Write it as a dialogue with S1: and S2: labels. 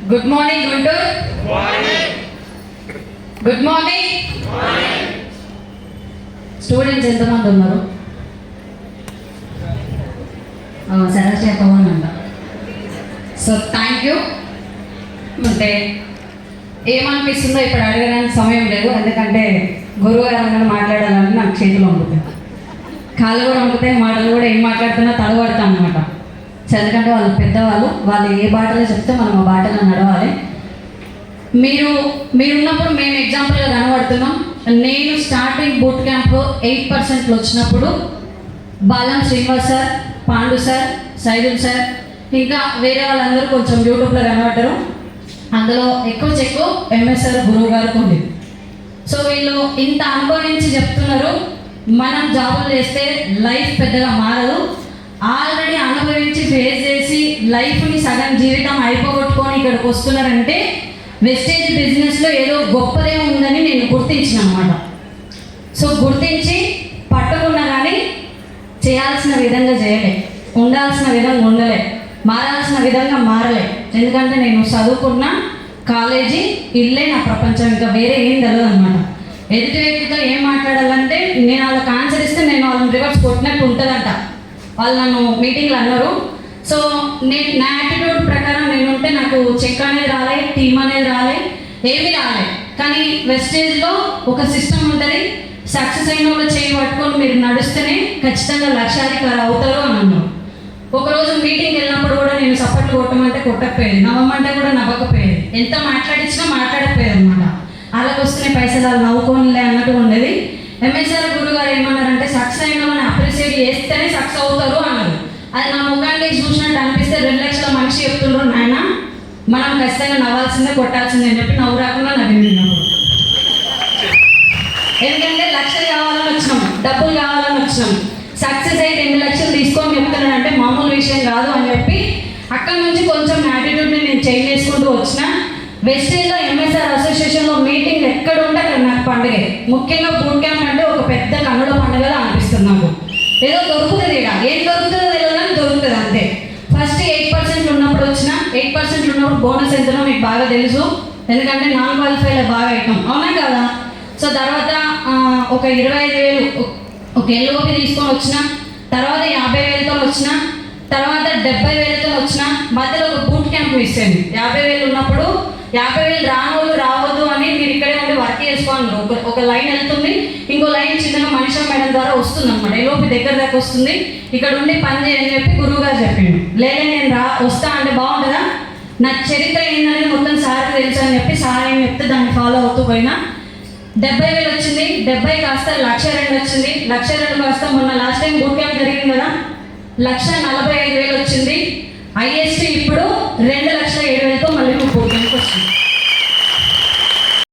S1: Good morning Guntur. Good morning. Students ఎంతమంది ఉన్నారు? సరస్వతి పవన్ అంట. So thank you. అంటే ఏమనిపిస్తుందో ఇప్పుడు అడగడానికి సమయం లేదు, ఎందుకంటే గురువు గారు మాట్లాడాలని నాకు చేతిలో ఉంటుంది, కాళ్ళు కూడా ఉంటుతాయి, మాటలు కూడా ఏం మాట్లాడుతున్నా తడబడతాం అనమాట. ఎందుకంటే వాళ్ళు పెద్దవాళ్ళు, వాళ్ళు ఏ బాటలో చెప్తే మనం ఆ బాటలో నడవాలి. మీరున్నప్పుడు మేము ఎగ్జాంపుల్గా కనబడుతున్నాం. నేను స్టార్టింగ్ బూట్ క్యాంప్ 8% వచ్చినప్పుడు Balam Srinivas sir, Pandu sir, Saidul sir, ఇంకా వేరే వాళ్ళందరూ కొంచెం యూట్యూబ్లో కనబడ్డారు. అందులో ఎక్కువ ఎంఎస్ఆర్ గురువు గారికి ఉంది. సో వీళ్ళు ఇంత అనుభవించి చెప్తున్నారు, మనం జాబులు చేస్తే లైఫ్ పెద్దగా మారదు. ఆల్రెడీ అనుభవించి ఫేస్ చేసి లైఫ్ని సగం జీవితం అయిపోగొట్టుకొని ఇక్కడికి వస్తున్నారంటే వెస్టేజ్ బిజినెస్లో ఏదో గొప్పదే ఉందని నేను గుర్తించిన అన్నమాట. సో గుర్తించి పట్టుకున్నా కానీ చేయాల్సిన విధంగా చేయలే, ఉండాల్సిన విధంగా ఉండలే, మారాల్సిన విధంగా మారలే. ఎందుకంటే నేను చదువుకున్న కాలేజీ ఇల్లే నా ప్రపంచం, ఇంకా వేరే ఏం తెలియదు అనమాట. ఎదుటి వ్యక్తితో ఏం మాట్లాడాలంటే నేను వాళ్ళకి ఆన్సర్ ఇస్తే నేను వాళ్ళని రివర్స్ కొట్టినట్టు ఉంటుందంట. వాళ్ళు నన్ను మీటింగ్లో అన్నారు. సో నా యాటిట్యూడ్ ప్రకారం నేను ఉంటే నాకు చెక్ అనేది రాలే, టీమ్ అనేది రాలే, ఏమీ రాలే. కానీ వెస్టేజ్లో ఒక సిస్టమ్ ఉంటుంది, సక్సెస్ అయిన వాళ్ళు చేయి పట్టుకొని మీరు నడుస్తేనే ఖచ్చితంగా లక్ష్యాధికారి అవుతారు అని అన్నారు. ఒకరోజు మీటింగ్ వెళ్ళినప్పుడు కూడా నేను సపోర్ట్లు కొట్టమంటే కొట్టకపోయేది, నవ్వమంటే కూడా నవ్వకపోయేది, ఎంత మాట్లాడించినా మాట్లాడకపోయేది అనమాట. అలాగ వస్తున్నాయి పైసలు, వాళ్ళు నవ్వుకోనిలే అన్నట్టు ఉండేది. ఎంఎస్ఆర్ గురువు గారు ఏమన్నారంటే సక్సెస్ అయిన వాళ్ళని అప్రిషియేట్ చేస్తేనే సక్సెస్ అవుతారు అన్నారు. అది నా ముఖాన్ని చూసినట్టు అనిపిస్తే 2 లక్షల మనిషి చెప్తుండ్రు, నాయన మనం ఖచ్చితంగా నవ్వాల్సిందే కొట్టాల్సిందే అని చెప్పి నవ్వు రాకుండా నవ్వినప్పుడు. ఎందుకంటే లక్షలు కావాలని వచ్చినాం, డబ్బులు కావాలని వచ్చినాం. సక్సెస్ అయితే 2 లక్షలు తీసుకొని చెప్తున్నానంటే మామూలు విషయం కాదు అని చెప్పి అక్కడ నుంచి కొంచెం యాటిట్యూడ్ని నేను చేంజ్ చేసుకుంటూ వచ్చిన. వెస్టేజ్లో ఎంఎస్ఆర్ అసోసియేషన్లో మీటింగ్ ఎక్కడ ఉంటే అక్కడ నాకు పండుగ. ముఖ్యంగా బూట్ క్యాంప్ అంటే ఒక పెద్ద కన్నుల పండుగలా అనిపిస్తుంది నాకు. ఏదో దొరుకుతుంది, ఇక ఏం దొరుకుతుందో తెలియదని దొరుకుతుంది అంతే. ఫస్ట్ 8% ఉన్నప్పుడు వచ్చిన, 8% ఉన్నప్పుడు బోనస్ ఎంతనో మీకు బాగా తెలుసు, ఎందుకంటే నాన్ క్వాలిఫైలో బాగా అయినాం, అవునా కదా. సో తర్వాత ఒక 25,000 ఒక ఎల్ఓపి తీసుకొని వచ్చిన, తర్వాత 50,000తో వచ్చిన, తర్వాత 70,000తో వచ్చిన. మధ్యలో ఒక బూట్ క్యాంప్ ఇచ్చాను. 50,000 ఉన్నప్పుడు 50,000 రానోళ్ళు రావద్దు అని మీరు ఇక్కడే ఉండి వర్క్ చేసుకోండి. ఒక లైన్ వెళ్తుంది, ఇంకో లైన్ చిన్నగా మనిషి మేడం ద్వారా వస్తుంది అనమాట. ఎల్ఓపి దగ్గర దాకా వస్తుంది, ఇక్కడ ఉండి పని చేయని చెప్పి గురువు గారు చెప్పిండు. లేదా నేను వస్తా అంటే బాగుంటుందా, నా చరిత్ర ఏంటనేది మొత్తం సార్కి తెలుసు అని చెప్పి సార్ ఏం చెప్తే దాన్ని ఫాలో అవుతూ పోయినా. 70,000 వచ్చింది, 70 కాస్త 1,02,000 వచ్చింది, 1,02,000 కాస్త మొన్న లాస్ట్ టైం బూట్ క్యాంప్ జరిగింది కదా 1,45,000 వచ్చింది.